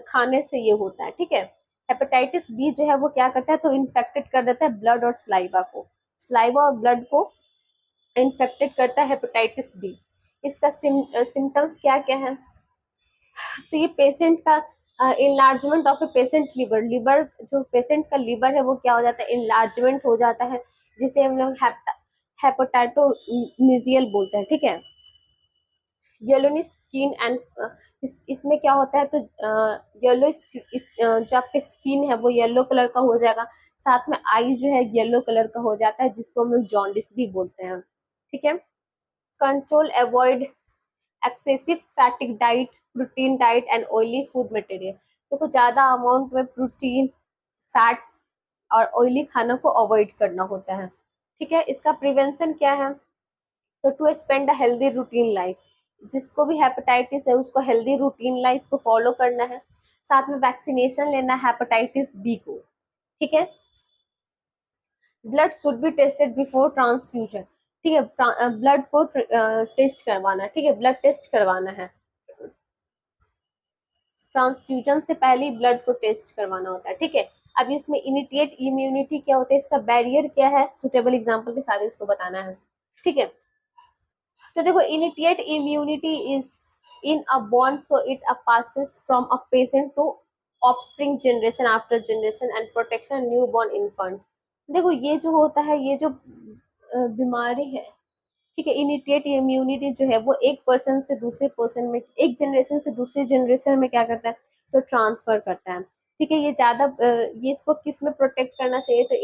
खाने से ये होता है, ठीक है। हेपेटाइटिस बी जो है वो क्या करता है, तो इन्फेक्टेड कर देता है ब्लड और स्लाइवा और ब्लड को इन्फेक्टेड करता है हेपेटाइटिस बी। इसका सिम्टम्स क्या क्या है, तो ये पेशेंट का enlargement of a patient liver जो पेशेंट का लिवर है वो क्या हो जाता है, इनलार्जमेंट हो जाता है, जिसे हम लोग हेपेटाइटोमीजियल बोलते हैं, ठीक है। येलोनिश स्किन एंड इसमें क्या होता है, तो येलो जो आपके स्किन है वो येलो कलर का हो जाएगा, साथ में आई जो है येलो कलर का हो जाता है, जिसको हम लोग जॉन्डिस भी बोलते हैं, ठीक है। Control, avoid excessive फैटिक diet, protein diet and oily food material. तो कुछ ज़्यादा अमाउंट में प्रोटीन, फैट्स और ऑयली खाना को अवॉइड करना होता है, ठीक है। इसका प्रिवेंशन क्या है, तो to spend a healthy routine life, जिसको भी हेपेटाइटिस है उसको हेल्दी रूटीन लाइफ को फॉलो करना है, साथ में वैक्सीनेशन लेना है हेपेटाइटिस बी को, ठीक है। Blood should be tested before transfusion, ठीक है। ब्लड को टेस्ट करवाना, ठीक है, ब्लड टेस्ट करवाना है, ट्रांसफ्यूजन से पहले ब्लड को टेस्ट करवाना होता है, ठीक है। अब इसमें इनिटिएट इम्यूनिटी क्या होता है, इसका बैरियर क्या है, सुटेबल एग्जांपल के साथ इसको बताना है, ठीक है। तो देखो initiate immunity is in a bond, so it passes from a patient to offspring generation after generation and protection new born infant. देखो ये जो होता है, ये जो बीमारी है, ठीक है, इनिटिएट इम्यूनिटी जो है वो एक पर्सन से दूसरे पर्सन में, एक जनरेशन से दूसरे जनरेशन में क्या करता है, तो ट्रांसफर करता है, ठीक है। ये ज्यादा ये इसको किस में प्रोटेक्ट करना चाहिए, तो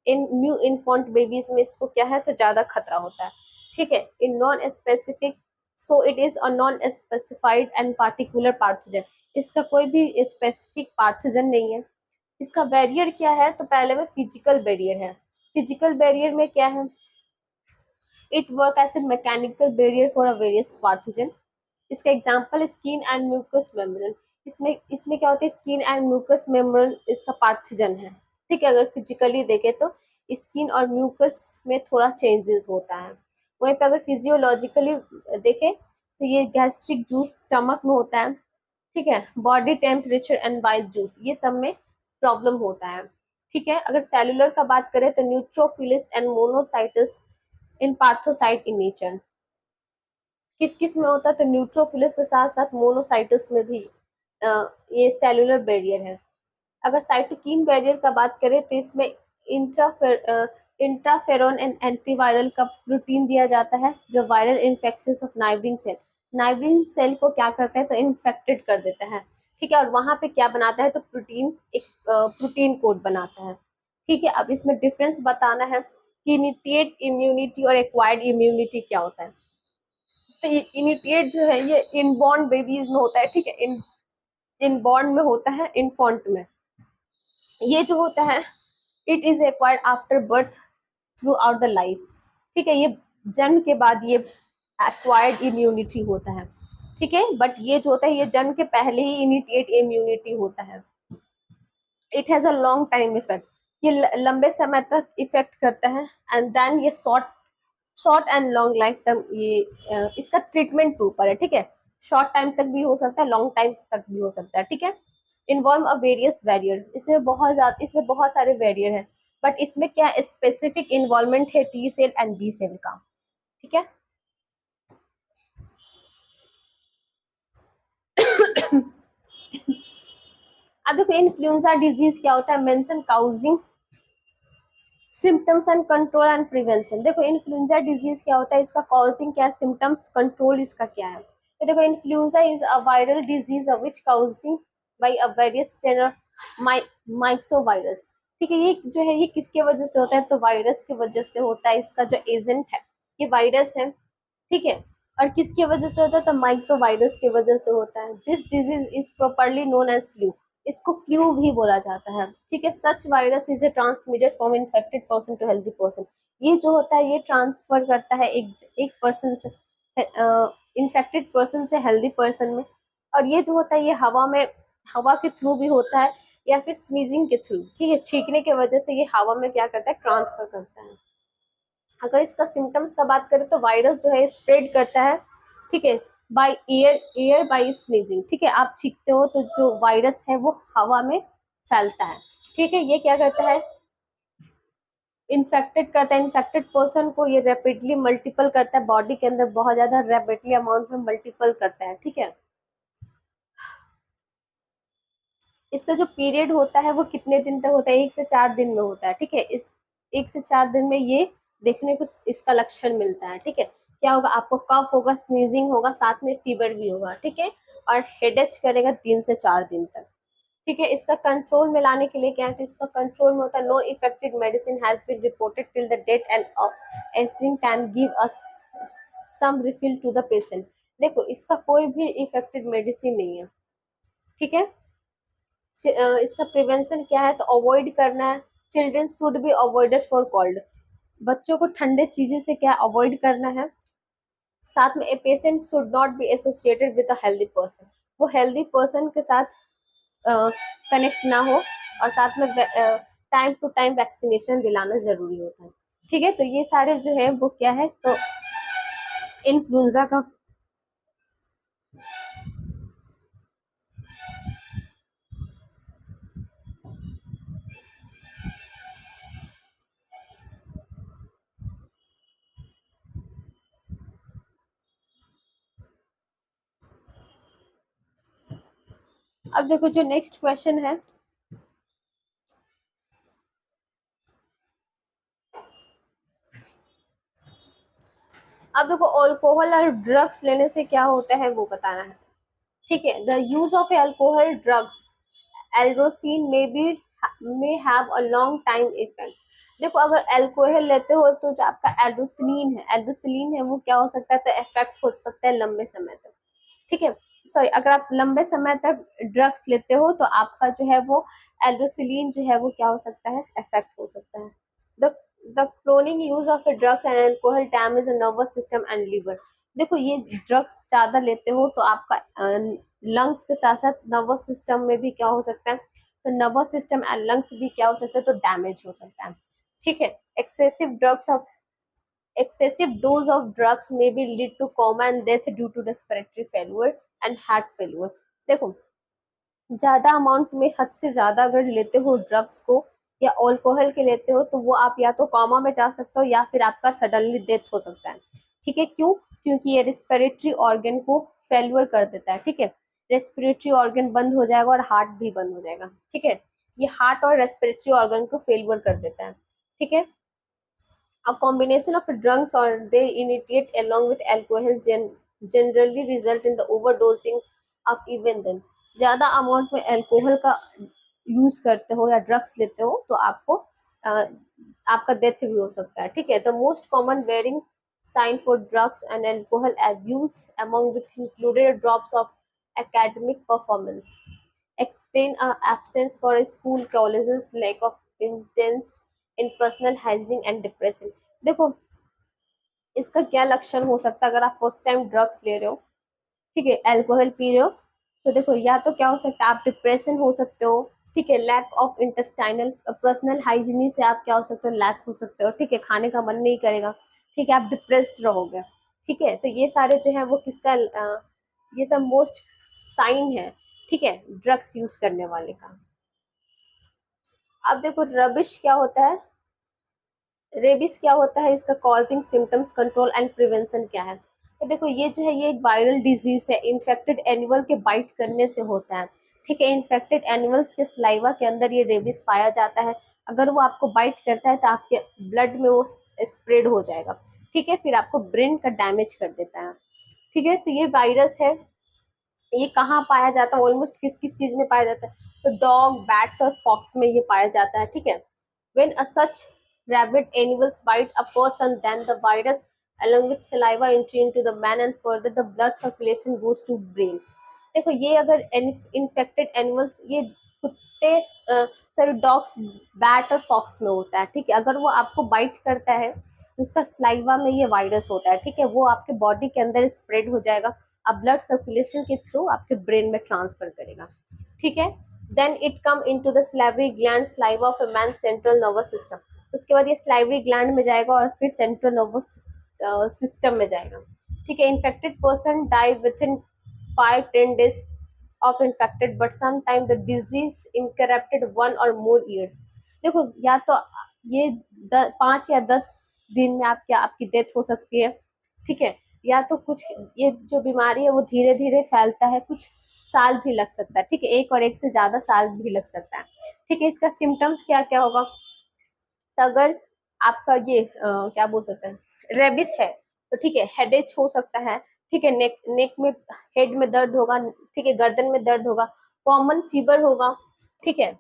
इन न्यू इन्फॉन्ट बेबीज में इसको क्या है, तो ज्यादा खतरा होता है, ठीक है। In non specific, so it is a non specified and particular pathogen, इसका कोई भी स्पेसिफिक पार्थोजन नहीं है। इसका बैरियर क्या है, तो पहले में फिजिकल बैरियर है। फिजिकल बैरियर में क्या है, it work as a mechanical barrier for a various pathogen. इसका example skin and mucus membrane, इसमें क्या होता है, स्किन एंड म्यूकस मेम्ब्रेन इसका पार्थोजन है, ठीक है। अगर फिजिकली देखें तो स्किन और म्यूकस में थोड़ा चेंजेस होता है। वहीं पर अगर फिजियोलॉजिकली देखें तो ये गैस्ट्रिक जूस स्टमक में होता है, ठीक है। Body temperature and white juice, ये सब में प्रॉब्लम होता है, ठीक है। अगर सेलुलर का बात करें तो न्यूट्रोफिलिस एंड मोनोसाइटस इन पार्थोसाइट इन नेचर, किस किस में होता है, तो न्यूट्रोफिलस के साथ साथ मोनोसाइटस में भी ये सेलुलर बैरियर है। अगर साइटोकिन बैरियर का बात करें तो इसमें इंट्राफेरोन एंड एंटीवायरल का प्रोटीन दिया जाता है, जो वायरल इन्फेक्शन ऑफ नाइब्रिंग सेल को क्या करता है, तो इन्फेक्टेड कर देता है, ठीक है, और वहां पे क्या बनाता है, तो प्रोटीन, एक प्रोटीन कोड बनाता है। ठीक है, अब इसमें डिफरेंस बताना है कि इनिटिएट इम्यूनिटी और एक्वायर्ड इम्यूनिटी क्या होता है। तो इनिटिएट जो है ये इनबॉर्न बेबीज में होता है, ठीक है, इनबॉर्न में होता है, इन्फॉन्ट में। ये जो होता है it is acquired after birth through out the life. ठीक है, ये जन्म के बाद ये एक्वायर्ड इम्यूनिटी होता है। ठीक है, बट ये जो होता है ये जन्म के पहले ही इनिटिएट इम्यूनिटी होता है। It has a long time effect, ये लंबे समय तक इफेक्ट करता है। एंड देन ये short and long life term, ये इसका ट्रीटमेंट के ऊपर है। ठीक है, शॉर्ट टाइम तक भी हो सकता है, लॉन्ग टाइम तक भी हो सकता है। ठीक है, इन्वॉल्व अ वेरियस वेरियर, इसमें बहुत सारे वेरियर हैं, बट इसमें क्या स्पेसिफिक इन्वॉल्वमेंट है T cell and B cell का। ठीक है, अब देखो इन्फ्लुएंजा डिजीज क्या होता है, mention causing symptoms and control and prevention. देखो इन्फ्लुएंजा डिजीज क्या होता है, इसका कॉजिंग क्या है, सिम्टम्स, कंट्रोल इसका क्या है। तो देखो influenza is a viral disease which causing by a various strain of myxovirus. ठीक है, ये जो है ये किसके वजह से होता है, तो वायरस की वजह से होता है। इसका जो एजेंट है ये वायरस है। ठीक है, और किसकी वजह से होता है, तो माइक्सोवायरस की वजह से होता है। This disease is properly known as flu, इसको फ्लू भी बोला जाता है। ठीक है, such virus is a transmitted from infected person to healthy person. ये जो होता है ये ट्रांसफर करता है एक पर्सन से इन्फेक्टेड पर्सन से हेल्दी पर्सन में। और ये जो होता है ये हवा के थ्रू भी होता है, या फिर स्नीजिंग के थ्रू। ठीक है, छींकने की वजह से ये हवा में क्या करता है, ट्रांसफर करता है। अगर इसका सिम्टम्स का बात करें तो वायरस जो है स्प्रेड करता है। ठीक है, बाय एयर बाय स्नीजिंग। ठीक है, आप छींकते हो तो जो वायरस है वो हवा में फैलता है। ठीक है, ये क्या करता है, इन्फेक्टेड करता है, इन्फेक्टेड पर्सन को ये रैपिडली मल्टीपल करता है, बॉडी के अंदर बहुत ज्यादा रैपिडली अमाउंट में मल्टीपल करता है। ठीक है, इसका जो पीरियड होता है वो कितने दिन तक होता है, 1 से 4 दिन में होता है। ठीक है, इस 1 से 4 दिन में ये देखने को इसका लक्षण मिलता है। ठीक है, क्या होगा, आपको कफ होगा, स्नीजिंग होगा, साथ में फीवर भी होगा। ठीक है, और हेडेच करेगा 3 से 4 दिन तक। ठीक है, इसका कंट्रोल में लाने के लिए क्या है, तो इसका कंट्रोल में होता है no effective medicine has been reported till the date and aspirin can give us some refill to the patient. देखो इसका कोई भी इफेक्टिव मेडिसिन नहीं है। ठीक है, इसका प्रिवेंशन क्या है, तो अवॉइड करना है। Children should be avoided for cold, बच्चों को ठंडे चीजें से क्या अवॉइड करना है। साथ में a patient should not be associated with a healthy person, वो हेल्दी पर्सन के साथ कनेक्ट ना हो। और साथ में टाइम टू टाइम वैक्सीनेशन दिलाना जरूरी होता है। ठीक है, तो ये सारे जो है वो क्या है, तो इन्फ्लुएंजा का। अब देखो जो नेक्स्ट क्वेश्चन है, अब देखो अल्कोहल और ड्रग्स लेने से क्या होता है वो बताना है। ठीक है, the use of alcohol drugs aldrosin may have a long time effect. देखो अगर अल्कोहल लेते हो तो जो आपका एल्ड्रोसिलिन है वो क्या हो सकता है, तो इफेक्ट हो सकता है लंबे समय तक। ठीक है, सॉरी, अगर आप लंबे समय तक ड्रग्स लेते हो तो आपका जो है वो एल्ड्रोसिलिन जो है वो क्या हो सकता है, इफेक्ट हो सकता है। The the क्रोनिंग use of drugs and alcohol damage nervous system and liver. देखो ये ड्रग्स ज्यादा लेते हो तो आपका लंग्स के साथ साथ नर्वस सिस्टम में भी क्या हो सकता है, तो नर्वस सिस्टम एंड लंग्स भी क्या हो सकता है, तो डैमेज हो सकता है। ठीक है, excessive dose of drugs may be lead to coma and death due to respiratory failure and heart failure। देखो ज्यादा अमाउंट में, हद से ज्यादा अगर लेते हो ड्रग्स को या अल्कोहल के लेते हो तो वो आप या तो कॉमा में जा सकते हो या फिर आपका सडनली डेथ हो सकता है। ठीक है, क्यों, क्योंकि ये रेस्पिरेटरी ऑर्गन को फेल्यूर कर देता है। ठीक है, रेस्पिरेटरी ऑर्गन बंद हो जाएगा और हार्ट भी बंद हो जाएगा। ठीक है, ये हार्ट और रेस्पिरेटरी ऑर्गन को फेल्यूर कर देता है। ठीक है, a combination of drugs or they initiate along with alcohol generally result in the overdosing of even then। ज़्यादा अमाउंट में अल्कोहल का यूज करते हो या ड्रग्स लेते हो तो आपको आपका डेथ भी हो सकता है, ठीक है। The most common warning sign for drugs and alcohol abuse among which included drops of academic performance, explain absence for a school colleges, lack of interest in personal hygiene and depression। देखो इसका क्या लक्षण हो सकता है अगर आप फर्स्ट टाइम ड्रग्स ले रहे हो, ठीक है, अल्कोहल पी रहे हो, तो देखो या तो क्या हो सकता है आप डिप्रेशन हो सकते हो, ठीक है, lack of intestinal personal hygiene से आप क्या हो सकते हो, लैक हो सकते हो, ठीक है, खाने का मन नहीं करेगा, ठीक है, आप डिप्रेस्ड रहोगे, ठीक है। तो ये सारे जो है वो किसका ये सब मोस्ट साइन है, ठीक है, ड्रग्स यूज करने वाले का। अब देखो रबिश क्या होता है, रेबिस क्या होता है, इसका causing symptoms control and prevention क्या है। तो देखो ये जो है ये एक वायरल डिजीज है, इन्फेक्टेड एनिमल के बाइट करने से होता है, ठीक है। इन्फेक्टेड एनिमल्स के सलाइवा के अंदर ये रेबिस पाया जाता है, अगर वो आपको बाइट करता है तो आपके ब्लड में वो स्प्रेड हो जाएगा, ठीक है, फिर आपको ब्रेन का डैमेज कर देता है, ठीक है। तो ये वायरस है, ये कहाँ पाया जाता है, ऑलमोस्ट किस किस चीज में पाया जाता है, तो डॉग, बैट्स और फॉक्स में ये पाया जाता है, ठीक है। When a such rabid animals bite a person, then the virus along with saliva entry into the man and further the blood circulation goes to brain। देखो ये अगर इन्फेक्टेड एनिमल्स, ये कुत्ते सॉरी डॉग्स, बैट और फॉक्स में होता है, ठीक है, अगर वो आपको बाइट करता है तो उसका स्लाइवा में ये वायरस होता है, ठीक है, वो आपके बॉडी के अंदर स्प्रेड हो जाएगा, अब ब्लड सर्कुलेशन के थ्रू आपके ब्रेन में ट्रांसफर करेगा, ठीक है। Then it come into the salivary gland saliva of a man's central nervous system। उसके बाद ये salivary gland में जाएगा और फिर सेंट्रल नर्वस सिस्टम में जाएगा, ठीक है। Infected person die with in 5-10 days of infected but sometimes the disease incorrupted 1 or more years। देखो या तो ये 5 या 10 दिन में आपकी डेथ हो सकती है, ठीक है, या तो कुछ ये जो बीमारी है वो धीरे धीरे फैलता है, कुछ साल भी लग सकता है, ठीक है, एक और एक से ज्यादा साल भी लग सकता है, ठीक है। इसका सिम्टम्स क्या क्या होगा, तो अगर आपका ये क्या बोल सकते हैं रेबिस है तो ठीक है, हेडेच हो सकता है, ठीक है, नेक नेक में हेड में दर्द होगा, ठीक है, गर्दन में दर्द होगा, कॉमन फीवर होगा, ठीक है।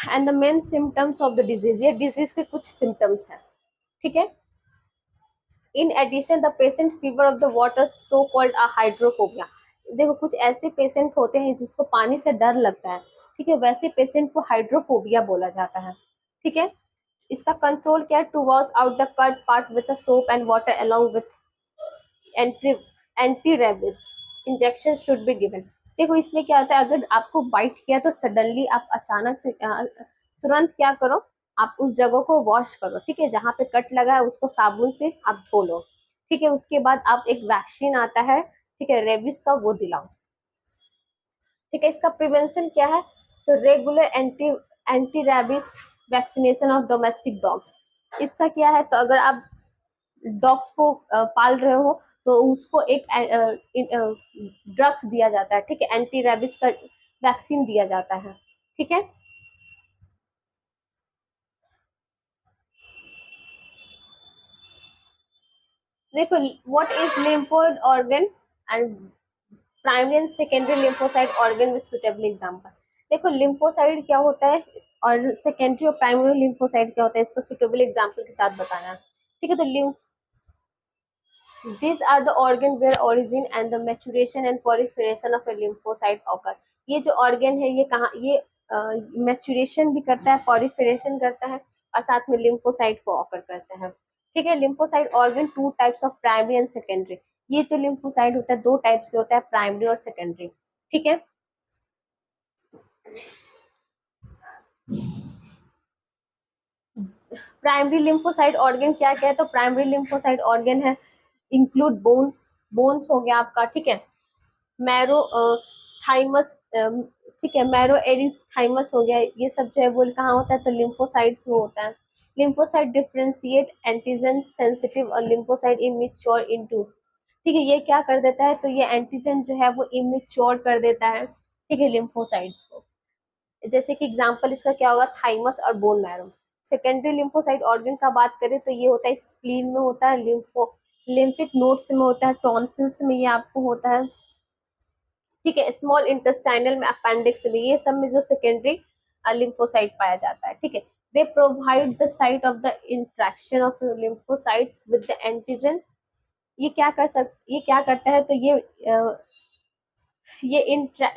And the main symptoms of the disease, ये डिजीज के कुछ सिम्टम्स हैं, ठीक है। In addition the patient fever of the water so called a hydrophobia. देखो कुछ ऐसे पेशेंट होते हैं जिसको पानी से डर लगता है, ठीक है, वैसे पेशेंट को हाइड्रोफोबिया बोला जाता है, ठीक है। इसका कंट्रोल क्या है, to wash out the cut part with soap and water along with anti anti rabies injection should be given. देखो इसमें क्या होता है, अगर आपको बाइट किया तो सडनली आप अचानक से तुरंत क्या करो, आप उस जगह को वॉश करो, ठीक है, जहाँ पे कट लगा है उसको साबुन से आप धो लो, ठीक है। उसके बाद आप एक वैक्सीन आता है, ठीक है, रेबिस का, वो दिलाओ, ठीक है। इसका प्रिवेंशन क्या है, तो regular anti rabies vaccination of domestic dogs. इसका क्या है, तो अगर आप डॉग्स को पाल रहे हो तो उसको एक ड्रग्स दिया जाता है, ठीक है, एंटी रेबिस का वैक्सीन दिया जाता है, ठीक है। देखो what is lymphoid organ and primary and secondary lymphocyte organ with suitable example. देखो लिम्फोसाइट क्या होता है और सेकेंडरी और प्राइमरी लिम्फोसाइट क्या होता है, इसका सुटेबल एग्जांपल के साथ बताना, ठीक है। तो lymph these are the organ where origin and the maturation and proliferation of a lymphocyte occur। ये जो organ है ये कहाँ, ये मैचुरेशन भी करता है, पॉलिफरेशन करता है और साथ में लिम्फोसाइट को ऑकर करता है, ठीक है। Lymphocyte organ 2 types of primary and secondary. ये जो लिम्फोसाइट होता है 2 टाइप्स के होता है, प्राइमरी और सेकेंडरी, ठीक है। प्राइमरी लिम्फोसाइट ऑर्गन क्या क्या है, तो प्राइमरी लिम्फोसाइट ऑर्गन है इंक्लूड बोन्स, बोन्स हो गया आपका, ठीक है, मैरो थाइमस, ठीक है, मैरो एरिथाइमस हो गया, ये सब जो है वो कहाँ होता है, तो लिम्फोसाइट्स में होता है। लिम्फोसाइट डिफरेंशिएट एंटीजन सेंसिटिव और लिम्फोसाइट इमेच्योर इनटू, ठीक है, ये क्या कर देता है, तो ये एंटीजन जो है वो इमेच्योर कर देता है, ठीक है, लिम्फोसाइट्स को। जैसे कि एग्जांपल इसका क्या होगा, थाइमस और bone marrow. Secondary lymphocyte organ का बात करें तो ये होता है स्प्लीन में होता है, लिम्फिक नोड्स में होता है, टॉन्सिल्स में ये आपको होता है, ठीक है। स्मॉल इंटेस्टाइनल में, अपेंडिक्स में, ये सब में जो सेकेंडरी लिम्फोसाइट पाया जाता है। ठीक है। They provide the site of the interaction of lymphocytes with the antigen. ये क्या करता है, तो ये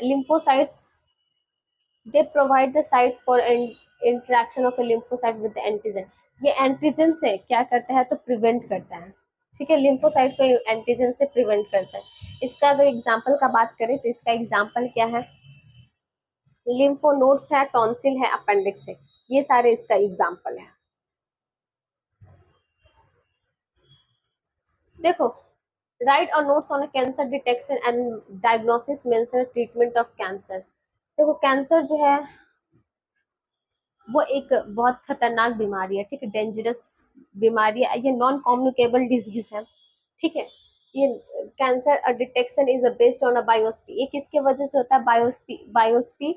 lymphocytes, they provide the site for interaction of lymphocyte with the antigen. ये एंटीजन से क्या करता है, तो प्रिवेंट करता है। ठीक है, लिम्फोसाइट को एंटीजन से प्रिवेंट करता है। इसका अगर एग्जाम्पल का बात करें तो इसका एग्जाम्पल क्या है, लिम्फोनोड्स है, टॉन्सिल है, अपेंडिक्स है, ये सारे इसका एग्जाम्पल है। देखो, राइट और notes on cancer detection and diagnosis mention treatment of cancer. देखो, कैंसर जो है वो एक बहुत खतरनाक बीमारी है। ठीक है, डेंजरस बीमारी है, ये नॉन कम्युनिकेबल डिजीज है। ठीक है, ये cancer detection is based on a biopsy. ये किसके वजह से होता है, बायोप्सी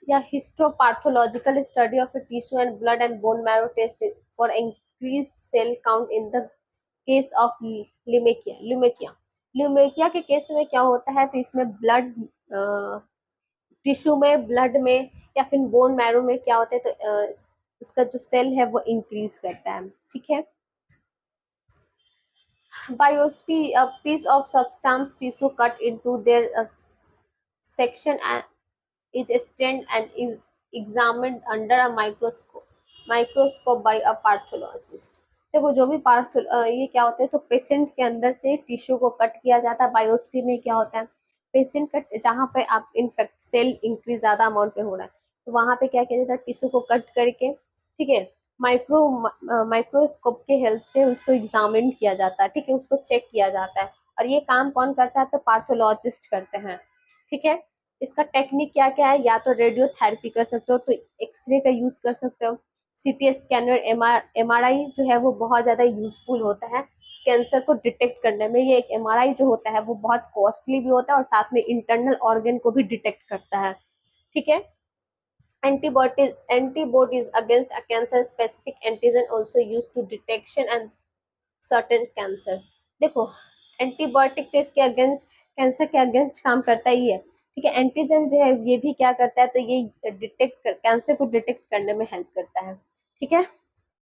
या histopathological study of tissue and blood and bone marrow test for increased cell count in the case of ल्यूमेकिया के केस में क्या होता है, तो इसमें ब्लड टिश्यू में, ब्लड में या फिर बोन मैरो में क्या होता है, तो इसका जो सेल है वो इंक्रीज करता है। ठीक है। Biopsy, a piece of substance tissue cut into their section is stained and is examined under a microscope by a pathologist। देखो, जो भी ये क्या होता है, तो पेशेंट के अंदर से टिश्यू को कट किया जाता है। बायोप्सी में क्या होता है, पेशेंट का जहाँ पे आप इनफेक्ट सेल इंक्रीज ज्यादा अमाउंट पे हो रहा है, तो वहां पे क्या किया जाता है, टिश्यू को कट करके, ठीक है, माइक्रोस्कोप के हेल्प से उसको एग्जामिन किया जाता है। ठीक है, उसको चेक किया जाता है। और ये काम कौन करता है, तो पैथोलॉजिस्ट करते हैं। ठीक है। इसका टेक्निक क्या क्या है, या तो रेडियोथेरेपी कर सकते हो, तो एक्सरे का यूज कर सकते हो, सीटी स्कैनर, एमआरआई जो है वो बहुत ज्यादा यूजफुल होता है कैंसर को डिटेक्ट करने में। ये एक एमआरआई जो होता है वो बहुत कॉस्टली भी होता है और साथ में इंटरनल ऑर्गन को भी डिटेक्ट करता है। ठीक है। Antibodies against a cancer-specific antigen also used to detection and certain cancer। देखो, एंटीबायोटिक टेस्ट के अगेंस्ट, कैंसर के अगेंस्ट काम करता ही है। ठीक है, एंटीजन जो है ये भी क्या करता है, तो ये कैंसर को डिटेक्ट करने में हेल्प करता है। ठीक है।